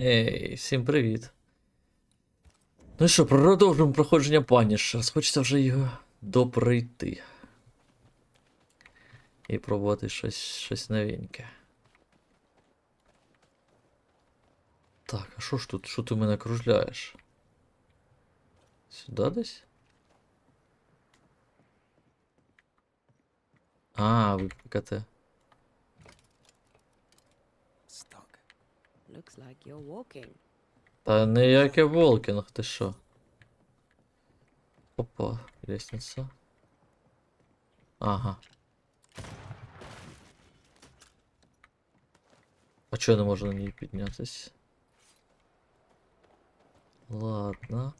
Ей, всім привіт. Ну що, продовжуємо проходження Banishers. Хочеться вже його допройти. І пробувати щось новеньке. Так, а що ж тут? Що ти мене кружляєш? Сюди десь? А, викликати. Looks like you're walking. Та ніяке волкінг, ти що? Опа, лестниця. Ага. А чого я не можу на ній піднятись? Ладно.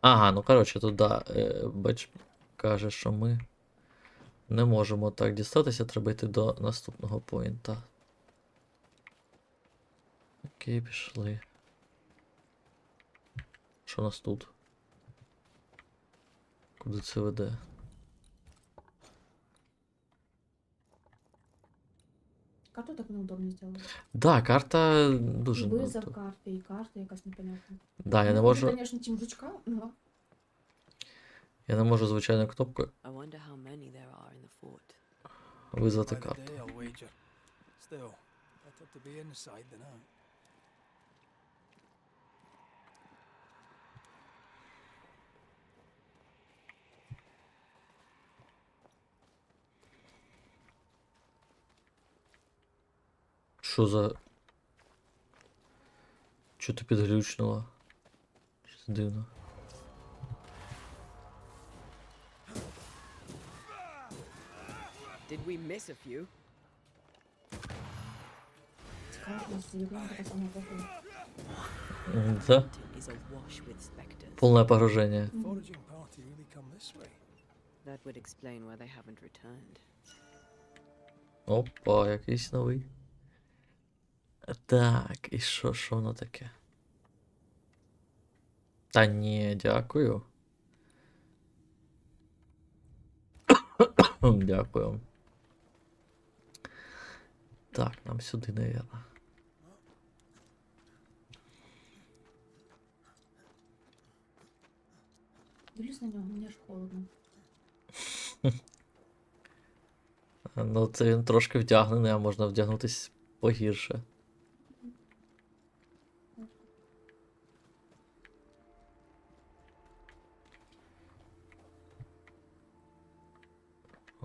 Ага, ну коротше, тут да, бач, каже, що ми не можемо так дістатися, треба йти до наступного поінта. Окей, пішли. Що у нас тут? Куди це веде? Карту так неудобно сделали. Да, карта дуже И вызов неудобна. карты, и карта якась непонятна. Да, я не Ну, можу. конечно, тим жучка, но... Я не можу звичайно кнопкою I wonder how many there are in the fort. визвати By the карту. day, I'll wager. Still, better to be inside than out. Що за. Чо ти підглючнула? Щось дивно. Did we miss a few? Цікаво, заявлення така сама похуй. Да? It is awash with specters. Повне погруження. The foraging party really come this way. That would explain why they haven't returned. Опа, якийсь новий. Так, і що воно таке? Та ні, дякую. Дякую. Так, нам сюди, наверное. Дивлюсь на нього, мені аж холодно. Ну, це він трошки вдягнений, а можна вдягнутись погірше.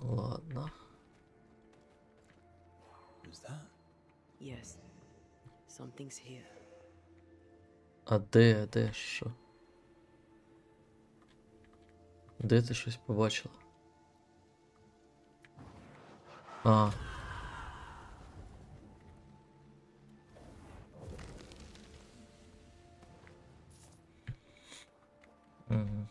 Ладно. Who's that? Yes. Something's here. А де, що? Де ти щось побачила? А. Угу.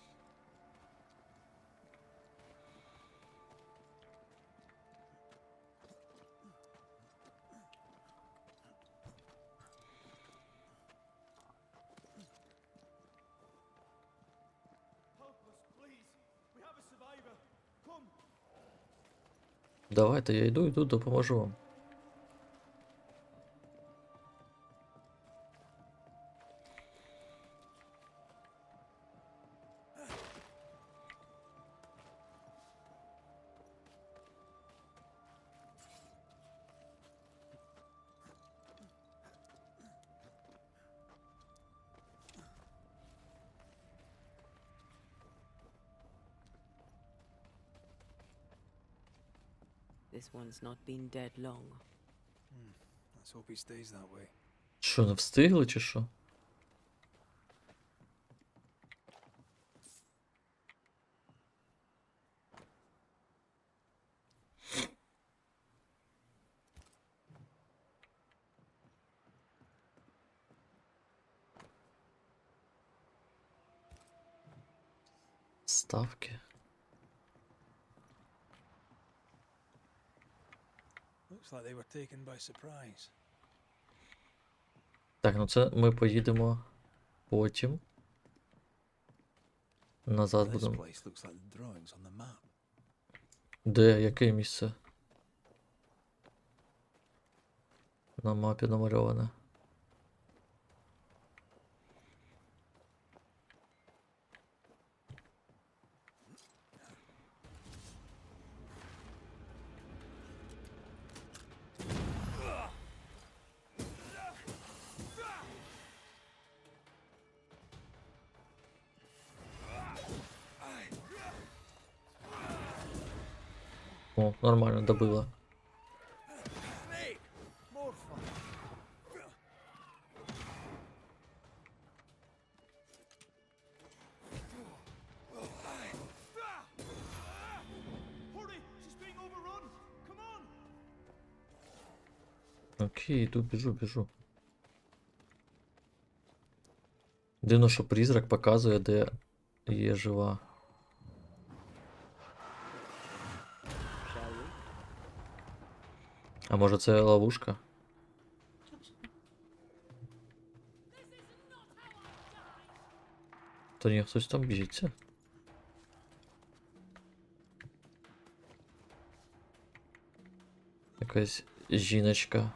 Давайте, я йду, допоможу вам. This one's not been dead long. Let's hope he stays that way. Що, не встигли чи що? Ставки. Looks Looks like they were taken by surprise. Так, ну це ми поїдемо потім. Назад This будемо. place looks like the drawings on the map. Де? Яке місце? На мапі намальоване. О, нормально, добила. More fun. Hurry! She's being overrun! Come on! Окей, йду, біжу. Дивно, що призрак показує, де є жива. Shall we? А може це ловушка? То ні, хтось там б'ється. Якась жіночка.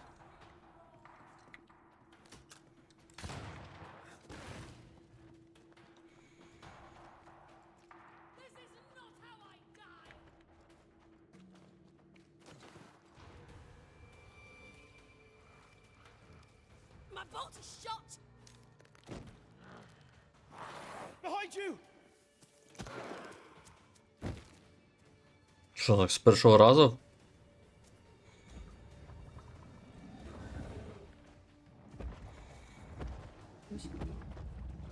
My bolt is shot! Behind you! Що так, з першого разу?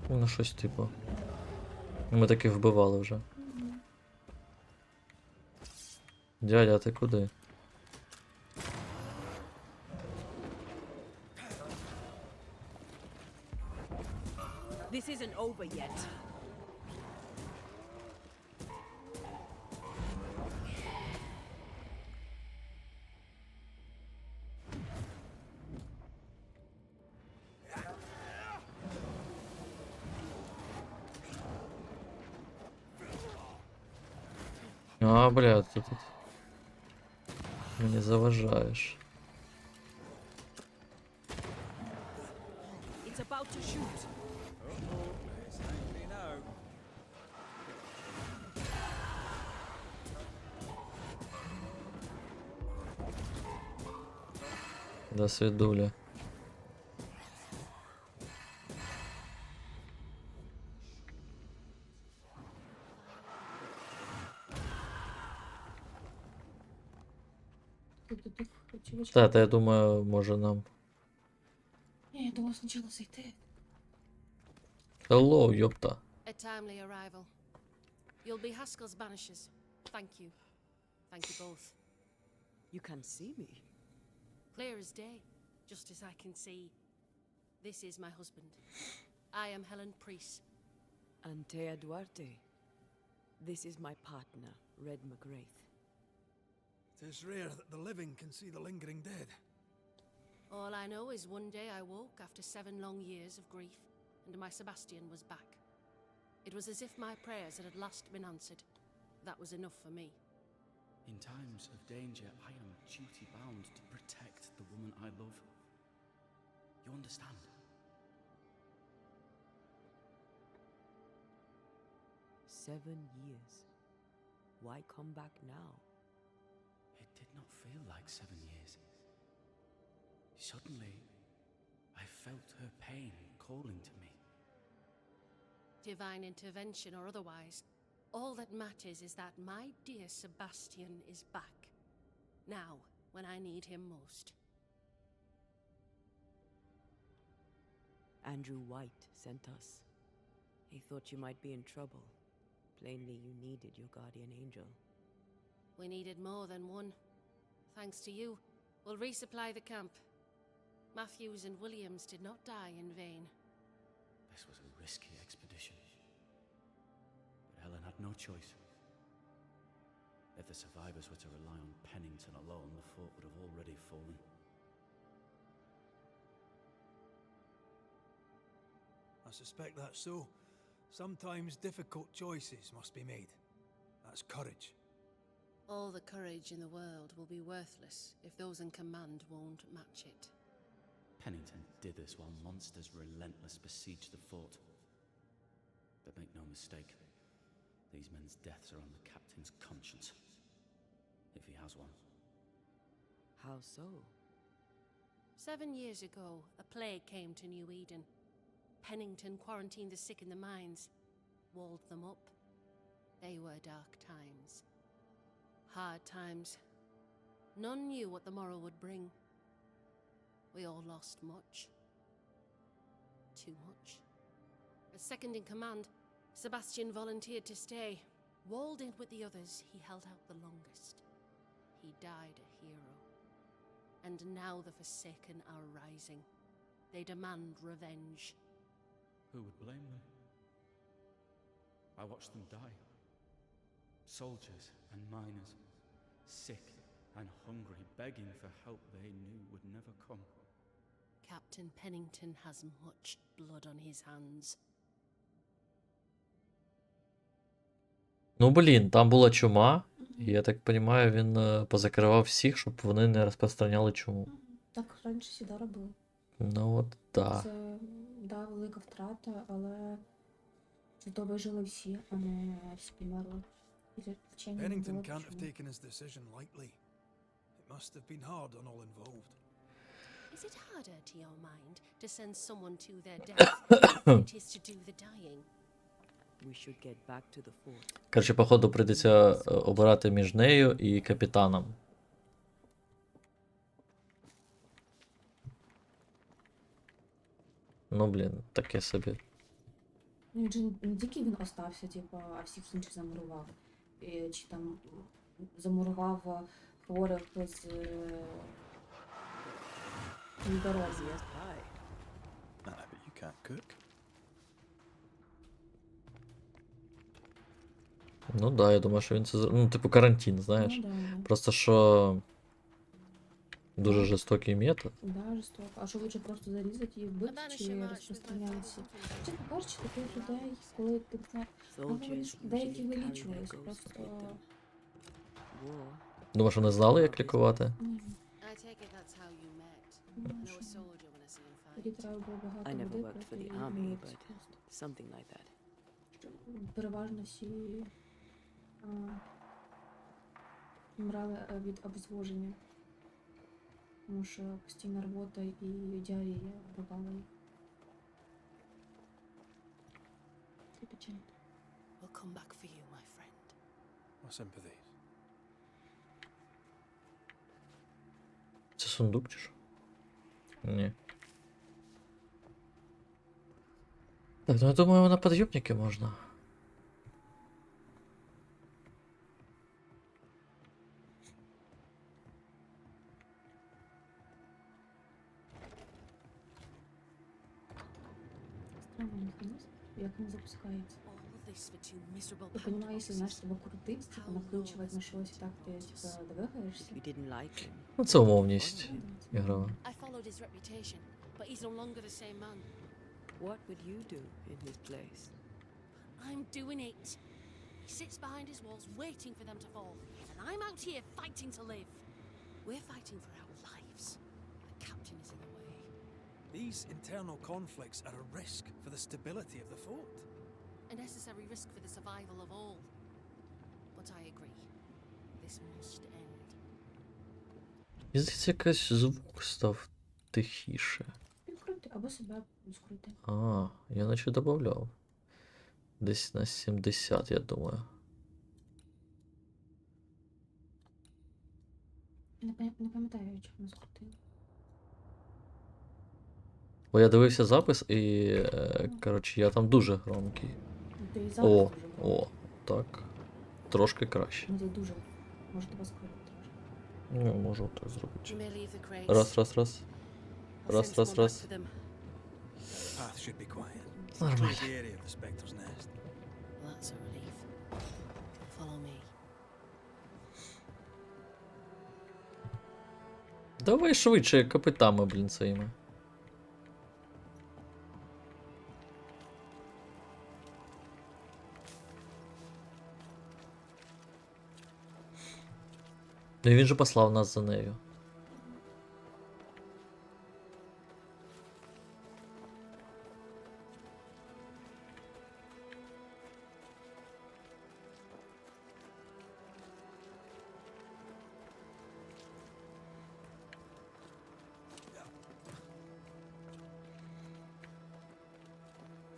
Ну, щось типу. Ми таких вбивали вже. Дядя, ти куди? This isn't over yet. А, бля, ти тут мені заважаєш. It's about to shoot. It's angry now. До свидуля. Тук-тук-тук. Чувачки. Та я думаю, може нам. Ні, я думала спочатку зайти. Hello, ёпта. A timely arrival. You'll be Haskell's Banishers. Thank you. Thank you both. You can see me. Clear as day, just as I can see. This is my husband. I am Helen Priest. Antea Duarte. This is my partner, Red McGrath. Tis rare that the living can see the lingering dead. All I know is one day I woke after 7 long years of grief, and my Sebastian was back. It was as if my prayers had at last been answered. That was enough for me. In times of danger, I am duty-bound to protect the woman I love. You understand? 7 years. Why come back now? It did not feel like 7 years. Suddenly, I felt her pain calling to me. Divine intervention or otherwise, all that matters is that my dear Sebastian is back. Now, when I need him most. Andrew White sent us. He thought you might be in trouble. Plainly, you needed your guardian angel. We needed more than one. Thanks to you, we'll resupply the camp. Matthews and Williams did not die in vain. This was a risky expedition. But Helen had no choice. If the survivors were to rely on Pennington alone, the fort would have already fallen. I suspect that's so. Sometimes difficult choices must be made. That's courage. All the courage in the world will be worthless if those in command won't match it. Pennington did this while monsters relentless besieged the fort. But make no mistake, these men's deaths are on the captain's conscience. If he has one. How so? 7 years ago, a plague came to New Eden. Pennington quarantined the sick in the mines, walled them up. They were dark times. Hard times. None knew what the morrow would bring. We all lost much. Too much. As second in command, Sebastian volunteered to stay. Walled in with the others, he held out the longest. He died a hero. And now the Forsaken are rising. They demand revenge. Who would blame them? I watched them die. Soldiers and miners, sick and hungry, begging for help they knew would never come. Captain Pennington has much blood on his hands. Ну, блін, там була чума, і я так розумію, він позакривав всіх, щоб вони не розпространяли чуму. Так раніше сюди робили. Ну от, да. Це, да, велика втрата, але зато вижили всі, а не всі померли. І вчення не Pennington було can't have чому. taken his decision lightly. It must have been hard on all involved. Is it harder to your mind to send someone to their death than it is to do the dying? We should get back to the fort. Коротше, походу, прийдеться обирати між нею і капітаном. Ну, блін, таке собі. Ну, він же не тільки він остався, типу, а всіх інших замурував. І, чи там замурував хворих з дороги. Yes, pie. But you can't cook. Ну да, я думаю, що він це ну, типу карантин, знаєш. Ну, да, да. Просто що дуже жорстокий метод. Да, жорстоко. А що лучше просто зарізати і A вбити, banisher чи marched with my розпространятися? father. Чесно кажучи, таких людей, коли ти знаєш, Soldiers деякі usually carry their вилічувались, ghosts просто with them. War. Думаєш, вони знали, як лікувати? ні. I take it that's how you met. I Ну, know що, a soldier when I see him тоді fight. треба було багато I never води worked for пити the і army, митись but- просто. Something like that. Переважно всі вмирали від обезвоження. Тому що постійна робота і діарія вбивала їх. Це печально. We'll come back for you, my friend. My sympathies. Це сундук чи що? Ні. Так, ну я думаю, на підйомники можна. Странний механізм, як він запускається. All of this for two miserable Я понимаю, если, знаешь, poundboxes. тебе крутить, типа накручивать на щось, і так ти типа двигаєшся. If you didn't like him, Ну це умовність ігрова. I followed his reputation, but he's no longer the same man. what would you do in his place? I'm doing it. He sits behind his walls waiting for them to fall, and I'm out here fighting to live. We're fighting for our lives. The captain is in the way. These internal conflicts are a risk for the stability of the fort. A necessary risk for the survival of all. But I agree. This must end. І здається, якийсь звук став тихіше. Підкрути, або себе скрути. А, я наче додавав. Десь на 70, я думаю. Не пам'ятаю, чого ми скрутили. Бо я дивився запис і, коротше, я там дуже громкий. Ти і О, зараз дуже громко. о, так. Трошки краще. Ну, ти дуже. Може тебе скрити трошки. Ну, можу так You зробити. may leave the crates. Раз, раз, раз. I'll Раз, send раз, someone back раз. for them. Path should be quiet. Нормально. Clear the area of the Spectre's nest. That's a relief. Follow me. Давай швидше копитами, блін, своїми. Ну і він же послав нас за нею.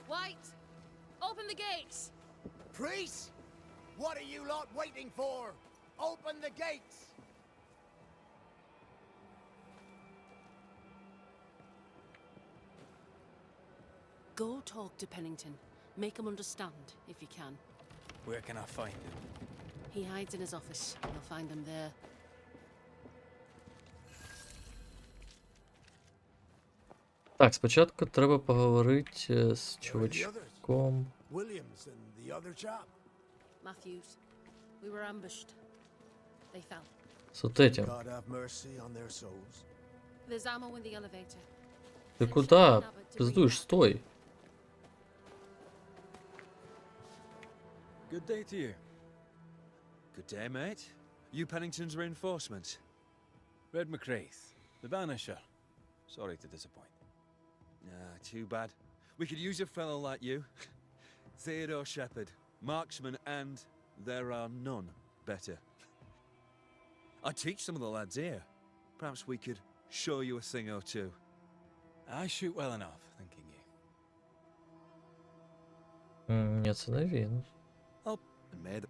White! Open the gates! Priests? What are you lot waiting for? Open the gates! Go talk to Pennington. Make him understand, if you can. Where can I find him? He hides in his office. You'll find him there. Так, спочатку треба поговорити з Where are the others? чувачком. Williams and the other chap? Matthews. We were ambushed. They fell. З от этим. God have mercy on their souls. There's ammo in the elevator. Ти Send куди? Sheriff Abbott to bring Пиздуєш, it back. стой. Good day to you. Good day, mate. You Pennington's reinforcements? Red McCraith, the Banisher. Sorry to disappoint. Ah, too bad. We could use a fellow like you. Theodore Shepherd, marksman, and there are none better. I teach some of the lads here. Perhaps we could show you a thing or two. I shoot well enough, thinking you. Ні, це не він. And may the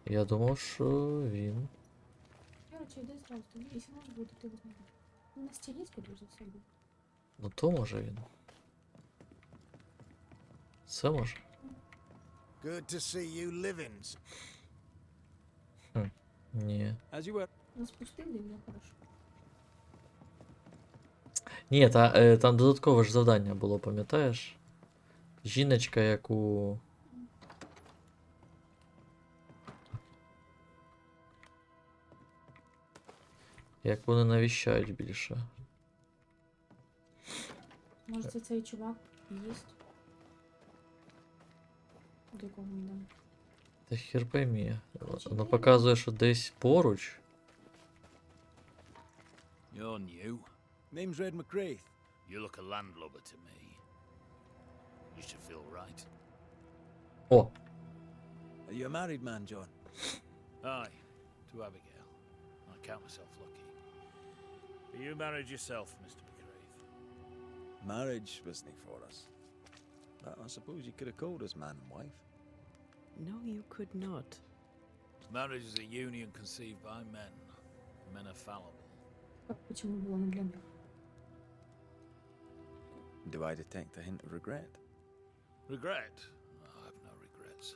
Я думав, що він. Короче, йди зразу, якщо може бути, ти його знайдеш. Ну, на стілі, скоріш за все, був. Ну то може він. Це може. Good to see you living. Ні. As you were. Нас пустили, і було хорошо. Ні, там додаткове ж завдання було, пам'ятаєш? Жіночка, яку. Як вони навіщають більше. Може, це цей чувак їсть? До кого він дам? Та хер поймі. Воно показує, що десь поруч. You're new. Name's Red McCraith. You look a landlubber to me. You should feel right. О! Are you a married man, John? Aye, to Abigail. I count myself lucky. But you married yourself, Mr. McCraith. marriage wasn't for us. But I suppose you could have called us man and wife. No, you could not. Marriage is a union conceived by men. Men are fallible. Как, почему было не для них? Do I detect a hint of regret? Regret? Oh, I have no regrets.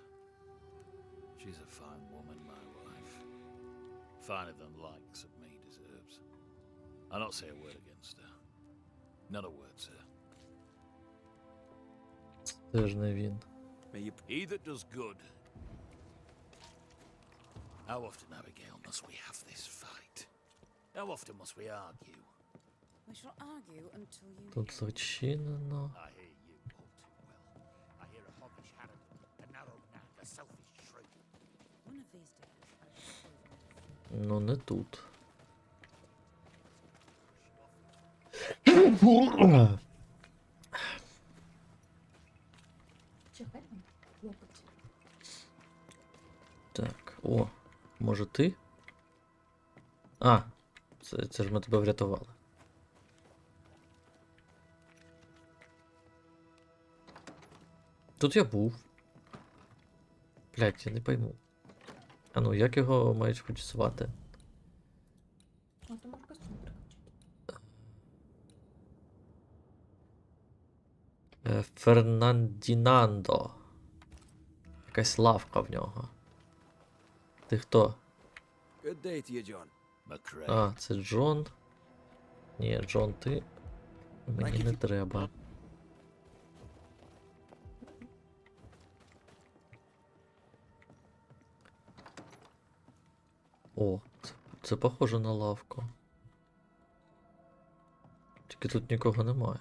She's a fine woman, my wife. Finer than likes of me deserves. I'll not say a word against her. Not a word, sir. Це ж не він. May you He that does good. How often, Abigail, must we have this fight? How often must we argue? We shall argue until you Тут зачинено. I hear you all too well. I hear a hoggish harridan, a narrow nag, a selfish shrew. One of these days. Ну не тут. Чекай там, локоть. Так, о, може ти? А, це ж ми тебе врятували. Тут я був. Блять, я не пойму. А ну, як його мають хоч звати? А то може костюм прикачати. Фернандінандо. Якась лавка в нього. Ти хто? good day to you, John. McCrae. А, це Джон. Ні, Джон, ти. Мені не треба. О, це похоже на лавку. Тільки тут нікого немає.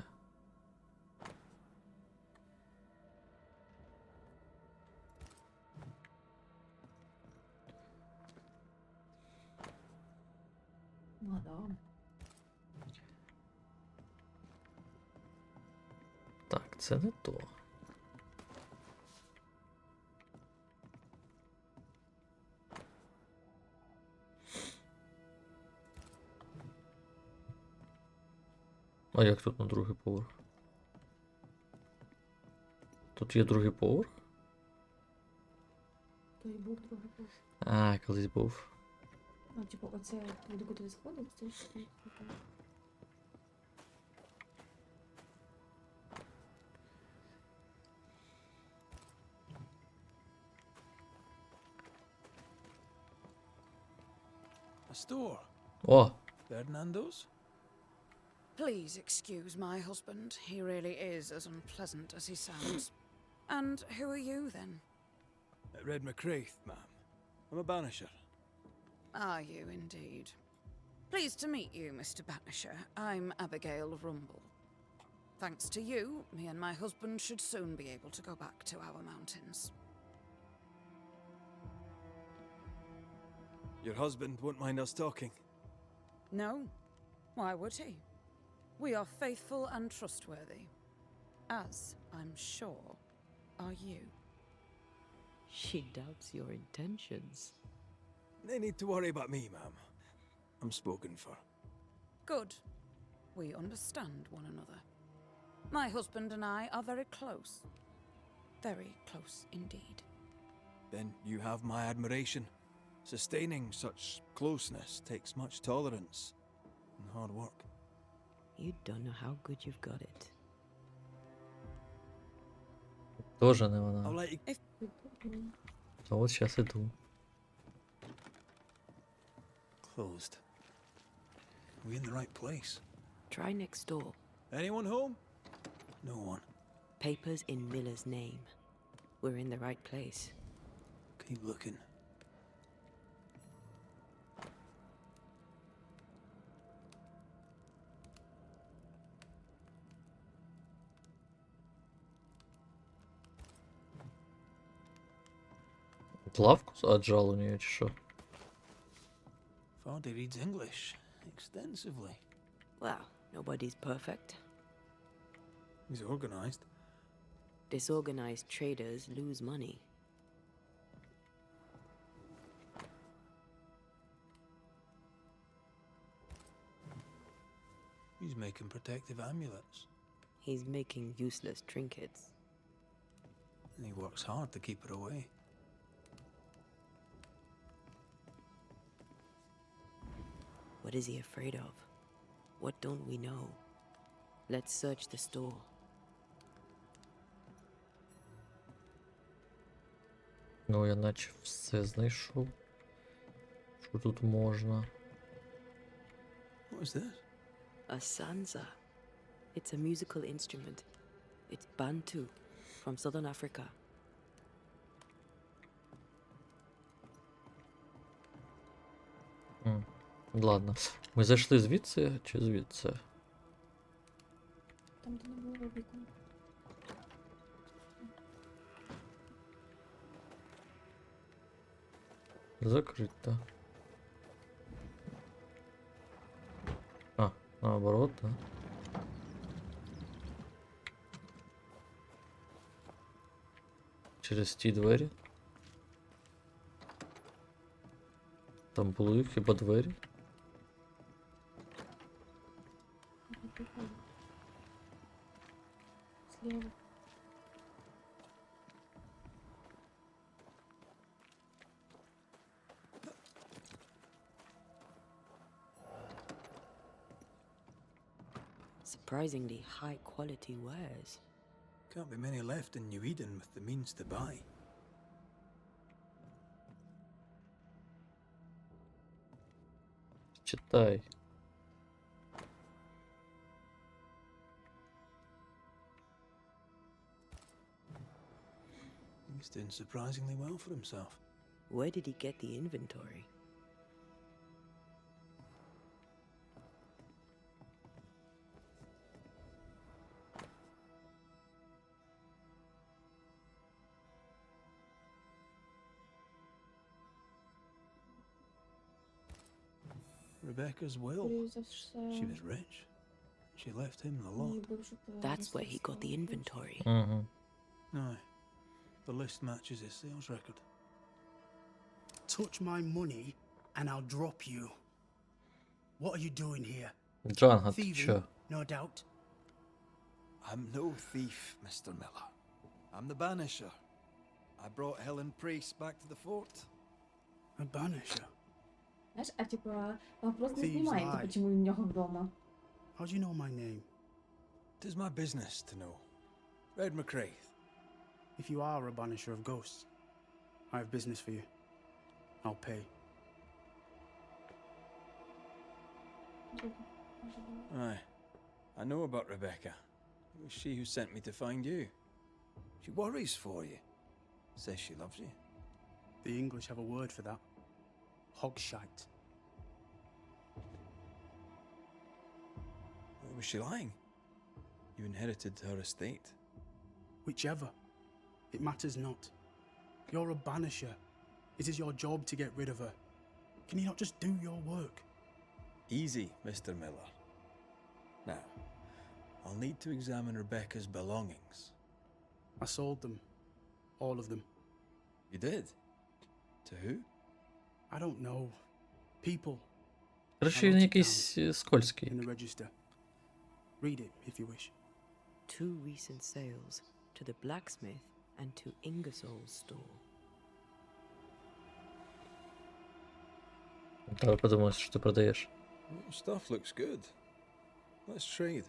Мадам. Так, це не то. А як тут на другий поверх? Тут є другий поверх? То і був другий поверх. А, колись був. Ну, типу, оце буде куди сходить, це ж тут. A store. О! Ferdinando's? Please excuse my husband. He really is as unpleasant as he sounds. And who are you, then? Red McCraith, ma'am. I'm a banisher. Are you indeed? Pleased to meet you, Mr. Banisher. I'm Abigail Rumble. Thanks to you, me and my husband should soon be able to go back to our mountains. Your husband won't mind us talking. No? Why would he? We are faithful and trustworthy. As, I'm sure, are you. She doubts your intentions. No need to worry about me, ma'am. I'm spoken for. Good. We understand one another. My husband and I are very close. Very close indeed. Then you have my admiration. Sustaining such closeness takes much tolerance and hard work. You don't know how good you've got it. Тоже не I'll вона. let you. А от зараз іду. Closed. Are we in the right place? Try next door. Anyone home? No one. Papers in Miller's name. We're in the right place. Keep looking. Лавку заджал у нее чи що? Fardy reads English extensively. Well, nobody's perfect. He's organized. Disorganized traders lose money. He's making protective amulets. He's making useless trinkets. And he works hard to keep her away. What is he afraid of? What don't we know? Let's search the store. Ну, я наче все знайшов. Що тут можна? What is this? A sanza. It's a musical instrument. It's Bantu from southern Africa. Ладно. Ми зайшли звідси чи звідси? Там, де не було вікон. Закрито. А, наоборот, да. Через ті двері. Там були хіба двері? Слева. Surprisingly high quality wares. Can't be many left in New Eden with the means to buy. Читай. He's doing surprisingly well for himself. Where did he get the inventory? Rebecca's will. Скоріше за все, She was rich. She left him the мій lot. бивший That's where he got the inventory. Угу. Aye. The list matches his sales record. Touch my money and I'll drop you. What are you doing here? Джанга, ти Thieving, чо? no doubt. I'm no thief, Mr. Miller. I'm the Banisher. I brought Helen Priest back to the fort. A banisher. Знаєш, а типа, вопрос не Thieves знімаєте, lie. почему він у нього вдома. How do you know my name? Tis my business to know. Red McCraith. If you are a banisher of ghosts, I have business for you. I'll pay. Aye. I know about Rebecca. It was she who sent me to find you. She worries for you. Says she loves you. The English have a word for that. Hogshite. Was she lying? You inherited her estate. Whichever. It matters not. You're a banisher. It is your job to get rid of her. Can you not just do your work? Easy, Mr. Miller. Now, I'll need to examine Rebecca's belongings. I sold them. All of them. You did? To who? I don't know. People Коротше, він якийсь скользкий. in the register. Read it if you wish. 2 recent sales to the blacksmith and to Ingersoll's store. Давай подивимось, що ти продаєш. Stuff looks good. Let's trade.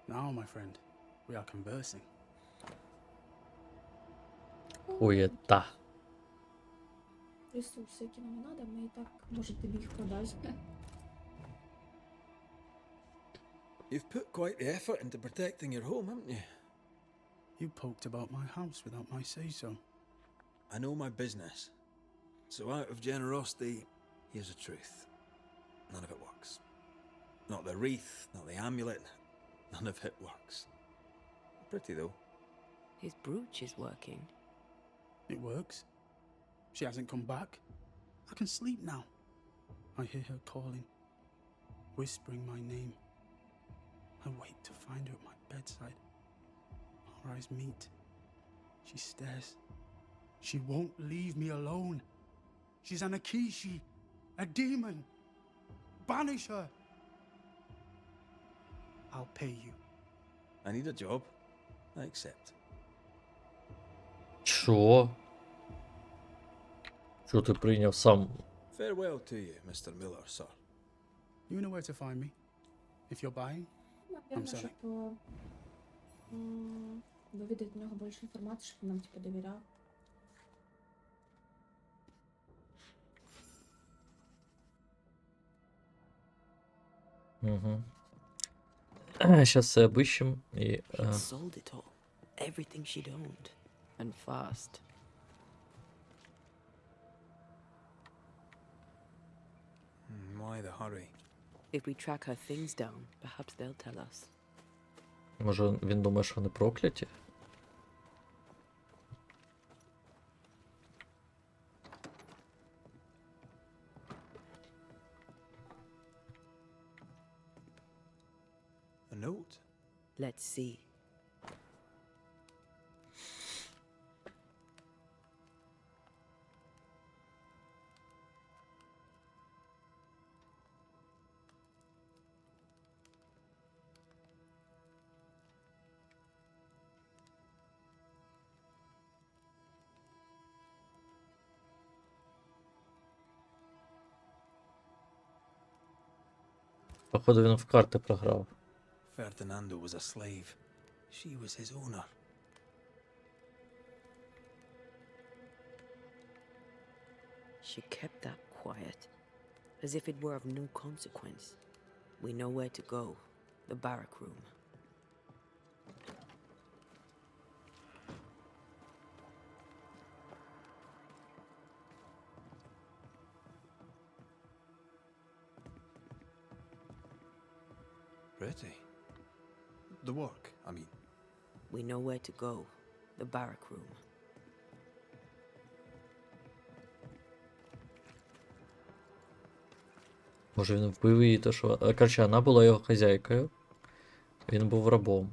Now, my friend, we are conversing. Хуєта. Ресурси, які нам не треба, ми і так, може, тобі їх продати. You've put quite the effort into protecting your home, haven't you? You poked about my house without my say-so. I know my business. So out of generosity, here's the truth. None of it works. Not the wreath, not the amulet. None of it works. Pretty though. His brooch is working. It works. She hasn't come back. I can sleep now. I hear her calling, whispering my name. I wait to find her at my bedside. Our eyes meet. She stares. She won't leave me alone. She's an Akishi, a demon. Banish her. I'll pay you. I need a job. I accept. Що? Що ти прийняв сам? Farewell to you, Mr. Miller, sir. You know where to find me. If you're buying, Напевно, sorry. щоб вивідати в нього більше інформації, щоб він нам типу довіряв. Угу. Сейчас все обыщем і... He'd sold it all. Everything she'd owned. And fast. Why the hurry? If we track her things down, perhaps they'll tell us. Може він думає, що вони прокляті? A note? Let's see. Походу він в карти програв. Ferdinando was a slave. She was his owner. She kept that quiet, as if it were of no consequence. We know where to go. The barrack room. Pretty. The work, I mean. We know where to go. The barrack room. Може він вбив її, то що. Коротше, вона була його хазяйкою. Він був рабом.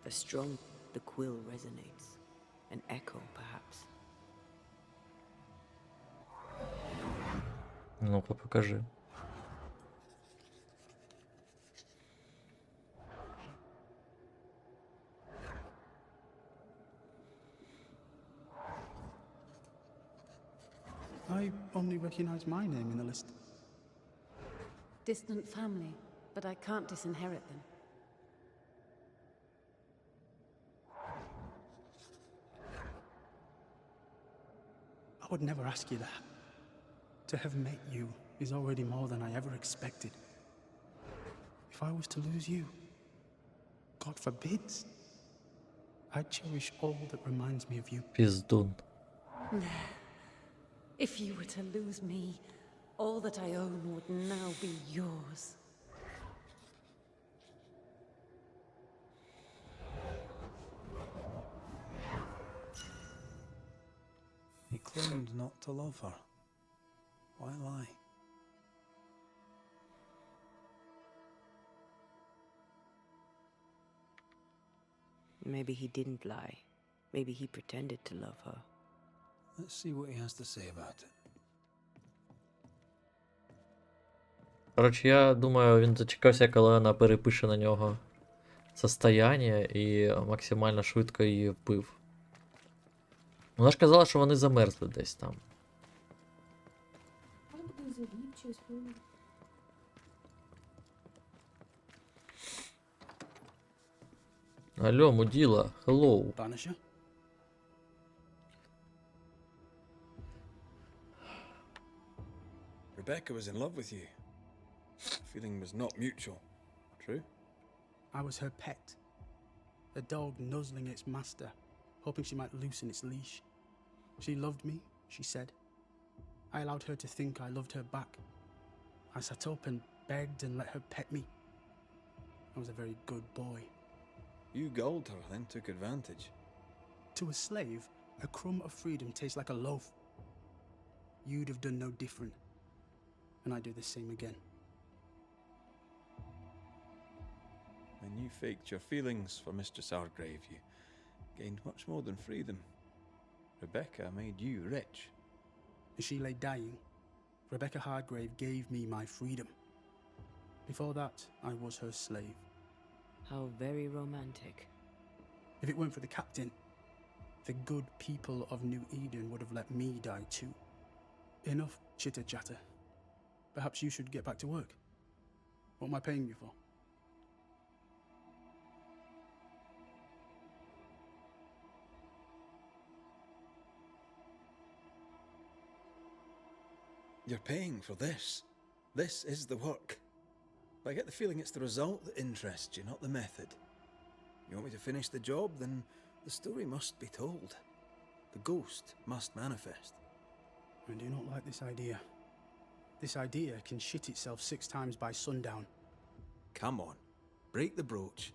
The strong, the quill resonates. An echo, perhaps. Ну-ка, покажи. I only recognize my name in the list. Distant family, but I can't disinherit them. I would never ask you that. To have met you is already more than I ever expected. If I was to lose you, God forbids, I'd cherish all that reminds me of you. Піздун. If you were to lose me, all that I own would now be yours. He claimed not to love her. Why lie? Maybe he didn't lie. Maybe he pretended to love her. Let's see what he has to say about it. Коротше, я думаю, він дочекався, коли вона перепише на нього состояння і максимально швидко її вбив. Вона ж казала, що вони замерзли десь там. Може бути завів чи спив. Алло, муділа, hello. Banisher? Rebecca was in love with you. The feeling was not mutual. True? I was her pet. A dog nuzzling its master, hoping she might loosen its leash. She loved me, she said. I allowed her to think I loved her back. I sat up and begged and let her pet me. I was a very good boy. You gulled her, then took advantage. To a slave, a crumb of freedom tastes like a loaf. You'd have done no different, and I'd do the same again. When you faked your feelings for Mistress Argrave, you gained much more than freedom. Rebecca made you rich. As she lay dying, Rebecca Hardgrave gave me my freedom. Before that, I was her slave. How very romantic. If it weren't for the captain, the good people of New Eden would have let me die too. Enough chitter-chatter. Perhaps you should get back to work. What am I paying you for? You're paying for this. This is the work. But I get the feeling it's the result that interests you, not the method. You want me to finish the job, then the story must be told. The ghost must manifest. I do not like this idea. This idea can shit itself 6 times by sundown. Come on, break the brooch,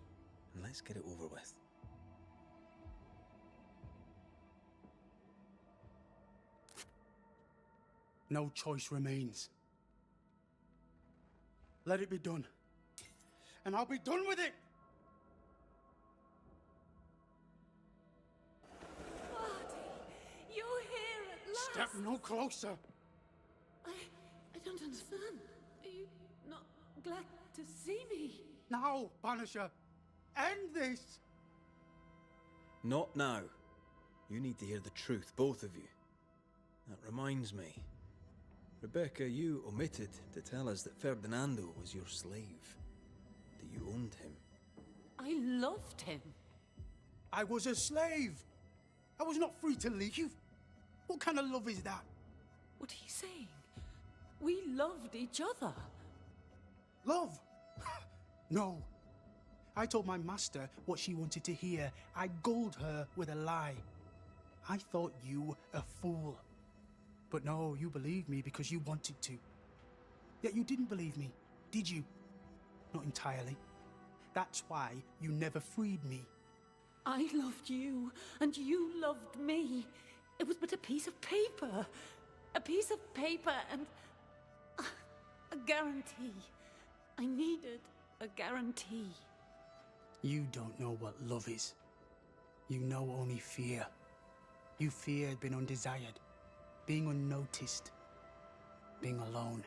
and let's get it over with. No choice remains. Let it be done. And I'll be done with it! You're here at last! Step no closer! I don't understand. Are you not glad to see me? Now, Banisher! End this! Not now. You need to hear the truth, both of you. That reminds me. Rebecca, you omitted to tell us that Ferdinando was your slave. That you owned him. I loved him. I was a slave! I was not free to leave! What kind of love is that? What are you saying? We loved each other. Love? No. I told my master what she wanted to hear. I gulled her with a lie. I thought you a fool. But no, you believed me because you wanted to. Yet you didn't believe me, did you? Not entirely. That's why you never freed me. I loved you, and you loved me. It was but a piece of paper. A piece of paper and a guarantee. I needed a guarantee. You don't know what love is. You know only fear. You feared being undesired, being unnoticed, being alone.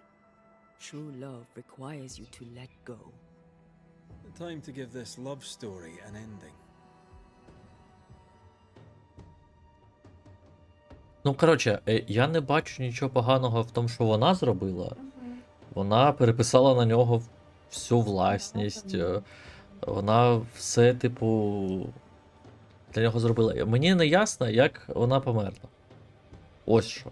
True love requires you to let go. Time to give this love story an ending. Ну, коротше, я не бачу нічого поганого в тому, що вона зробила. Вона переписала на нього всю власність. Вона все, типу, для нього зробила. Мені не ясно, як вона померла. Ось що.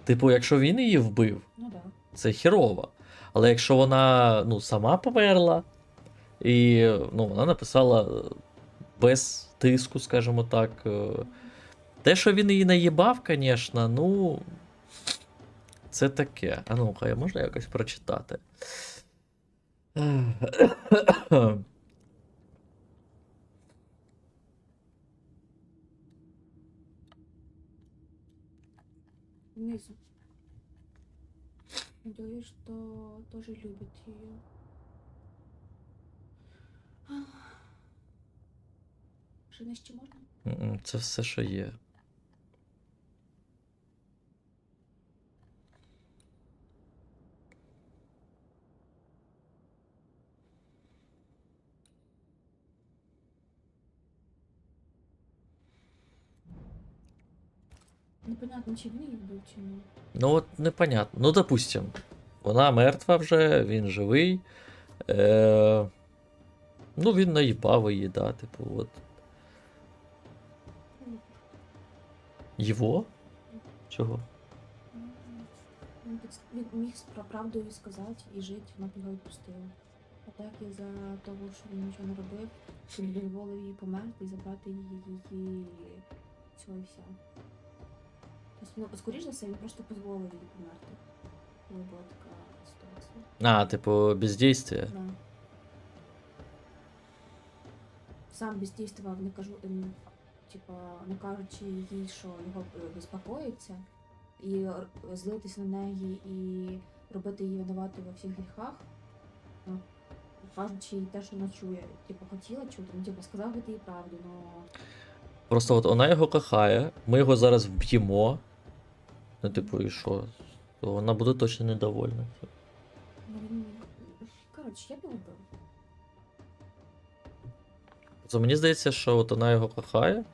Типу, якщо він її вбив, Ну да. це хірово. Але якщо вона, ну, сама померла, і, ну, вона написала без тиску, скажімо так. Те, що він її наїбав, звісно, ну. Це таке. А ну-ка, можна якось прочитати? Внизу. Надеюсь, что тоже любит ее. Ще нижче можна? Це все, що є. Непонятно, чи він її вбив, чи ні. Ну от непонятно. Ну, допустим, вона мертва вже, він живий. Ну, він наїбав її, да, типу, от. Його? Чого? Він міг про правду їй сказати і жити, вона б його відпустила. А так із-за того, що він нічого не робив, він дозволив їй померти і забрати її цього і вся. Тобто, ну, скоріш за все, він просто дозволив їй померти. Коли була така ситуація. А, типу, бездействие. Да. Сам бездействував, не кажу, типа, не кажучи їй, що його безпокоїться, і злитись на неї, і робити її винуватою во всіх гріхах, ну, кажучи їй те, що вона чує, типу, хотіла чути, ну, типу, сказав би їй правду, но... Просто от вона його кохає, ми його зараз вб'ємо. Ну, типу, і що? То вона буде точно недовольна. Ну, він... Коротше, я б його вбив. То мені здається, що от вона його кохає,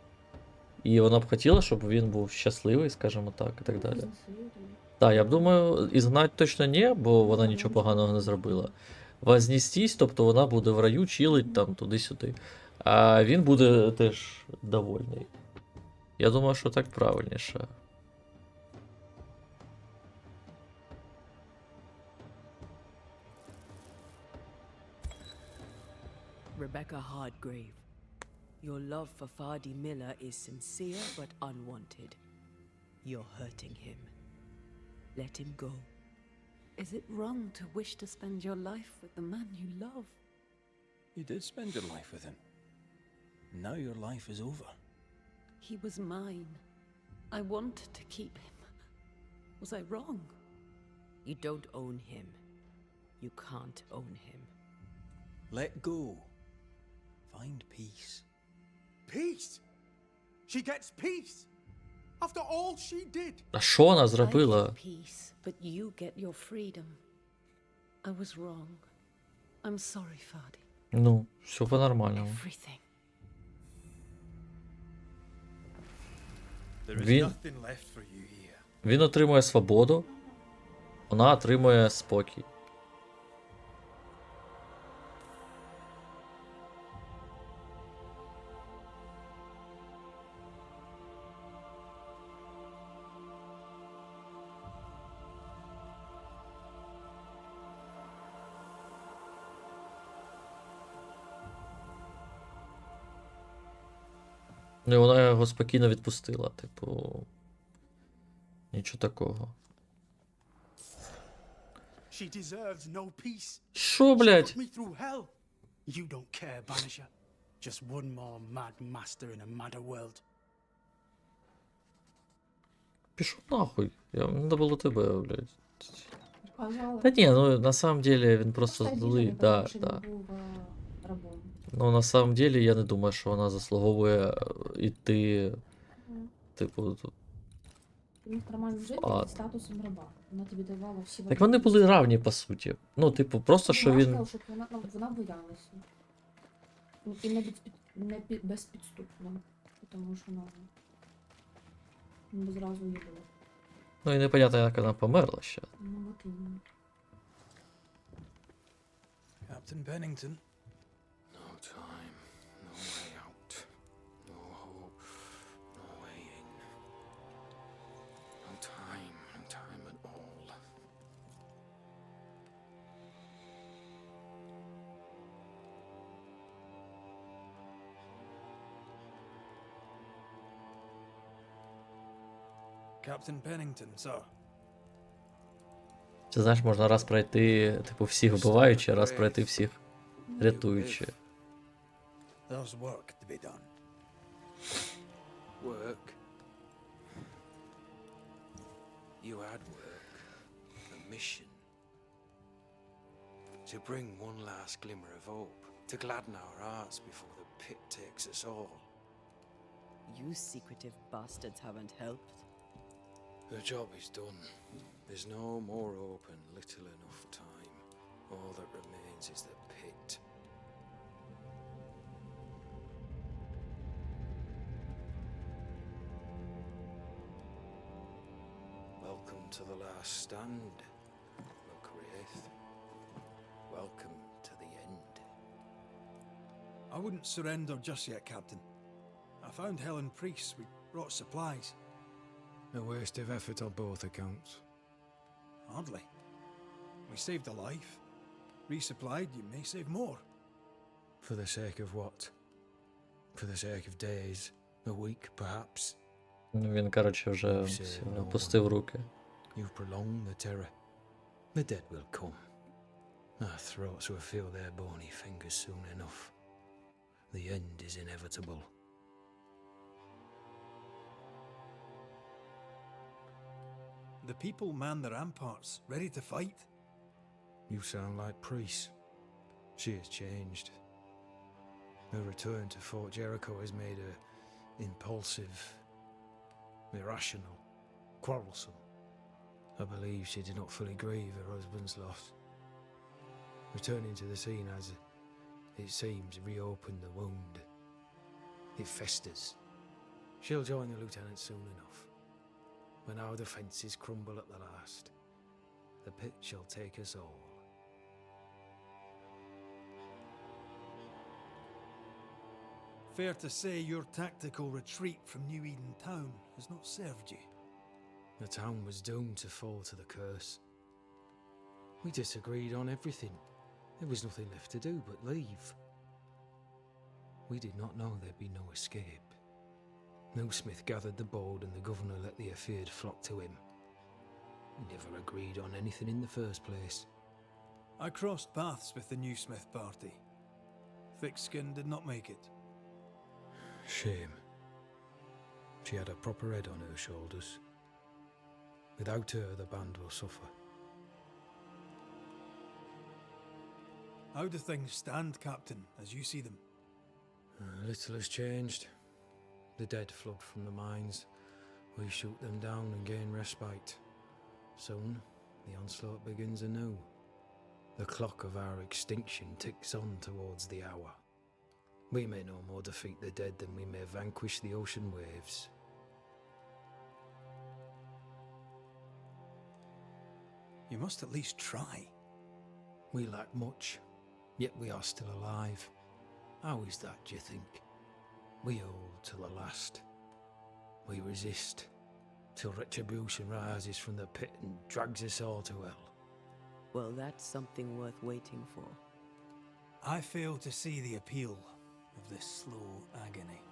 і вона б хотіла, щоб він був щасливий, скажімо так, і так далі. Так, я б думаю, ізгнать точно ні, бо вона нічого поганого не зробила. Вознестись, тобто вона буде в раю чилить там туди-сюди. А він буде теж довольний. Я думаю, що так правильніше. Rebecca Hardgrave, your love for Fardy Miller is sincere but unwanted. You're hurting him. Let him go. Is it wrong to wish to spend your life with the man you love? You did spend your life with him. Now your life is over. He was mine. I wanted to keep him. Was I wrong? You don't own him. You can't own him. Let go. Find peace. Peace? She gets peace? After all she did? А що вона I зробила? get peace, but you get your freedom. I was wrong. I'm sorry, Fardy. Ну, все по-нормальному. Everything. There is Він- nothing left for you here. Він отримує свободу, вона отримує спокій. Ну і вона його спокійно відпустила, типу. Нічого такого. She deserves no peace. Що, She блядь? put me through hell. You don't care, Banisher. Just one more mad master in a madder world. пішов нахуй. Надо було тебе, блядь. Казала. Та ні, ну на самом деле він просто Просто злий, обіжений, да, тому що да. він був рабом. Ну на самом деле я не думаю, що вона заслуговує іти, типу. Ти міг нормально жити А. зі статусом раба. Вона тобі давала всі Так вони були равні, по суті. Ну, типу, просто що Вона ж він. сказала, щоб вона боялася. І безпідступно. Тому що ну, зразу її було. Ну і непонятно, як вона померла ще. Ну, от іменно. Captain Pennington, No time, no way out. No hope, no way in. No time at all. Captain Pennington, sir. Це знаєш, можна раз пройти, типу, всіх вбиваючи, а раз пройти всіх рятуючи. There's work to be done. Work. You had work. A mission. To bring one last glimmer of hope. To gladden our hearts before the pit takes us all. You secretive bastards haven't helped. The job is done. There's no more hope and little enough time. All that remains is the pit. Welcome to the last stand, Macraith. Welcome to the end. I wouldn't surrender just yet, Captain. I found Helen Priest. We brought supplies. A waste of effort on both accounts. Hardly. We saved a life. Resupplied, you may save more. For the sake of what? For the sake of days, a week perhaps. Ну, він, коротше, вже сильно опустив руки. You've prolonged the terror. The dead will come. Our throats will feel their bony fingers soon enough. The end is inevitable. The people man the ramparts, ready to fight. You sound like Priest. She has changed. Her return to Fort Jericho has made her impulsive, irrational, quarrelsome. I believe she did not fully grieve her husband's loss. Returning to the scene has, it seems, reopened the wound. It festers. She'll join the lieutenant soon enough. When our defences crumble at the last, the pit shall take us all. Fair to say your tactical retreat from New Eden town has not served you. The town was doomed to fall to the curse. We disagreed on everything. There was nothing left to do but leave. We did not know there'd be no escape. No Smith gathered the board and the governor let the affair flock to him. We never agreed on anything in the first place. I crossed paths with the new Smith party. Thick-Skin did not make it. Shame. She had a proper head on her shoulders. Without her, the band will suffer. How do things stand, Captain, as you see them? Little has changed. The dead flood from the mines. We shoot them down and gain respite. Soon, the onslaught begins anew. The clock of our extinction ticks on towards the hour. We may no more defeat the dead than we may vanquish the ocean waves. You must at least try. We lack much, yet we are still alive. How is that, do you think? We hold to the last. We resist, till retribution rises from the pit and drags us all to hell. Well, that's something worth waiting for. I fail to see the appeal of this slow agony.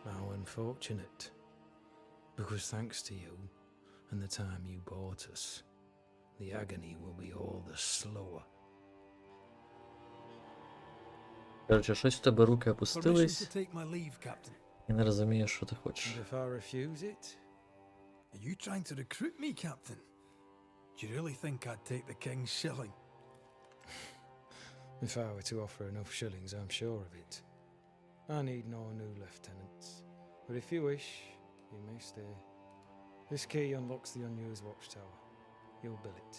How unfortunate. Because thanks to you, and the time you bought us, the agony will be all the slower. Коротше, щось в тебе руки Permission опустились, to take my leave, Captain. і не розумієш, що ти хочеш. And if I refuse it, Are you trying to recruit me, Captain? Do you really think I'd take the king's shilling? If I were to offer enough shillings, I'm sure of it. I need no new lieutenants. But if you wish, you may stay. This key unlocks the unused watchtower. You'll bill it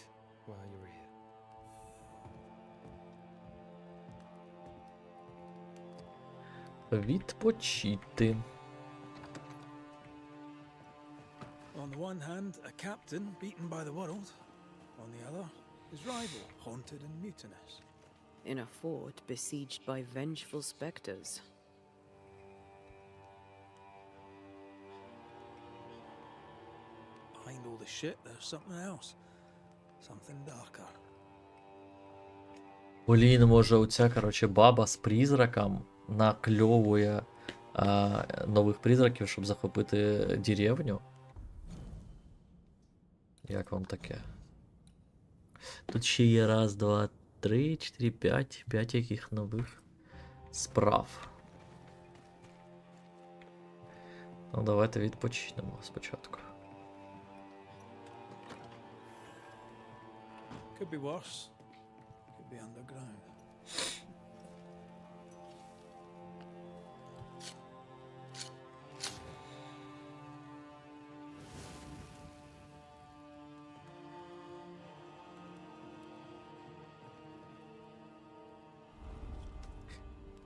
while you're here. Відпочити. On the one hand, a captain beaten by the world. On the other, his rival haunted and mutinous. In a fort besieged by vengeful specters. Behind all the shit, there's something else. Something darker. Блін, може оця, короче, баба з призраком накльовує нових призраків, щоб захопити деревню. Як вам таке? Тут ще є раз, два, три, чотири, п'ять. П'ять яких нових справ. Ну, давайте відпочинемо спочатку. Could be worse. Could be underground.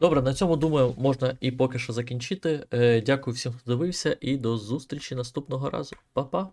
Добре, на цьому, думаю, можна і поки що закінчити. Дякую всім, хто дивився, і до зустрічі наступного разу. Па-па!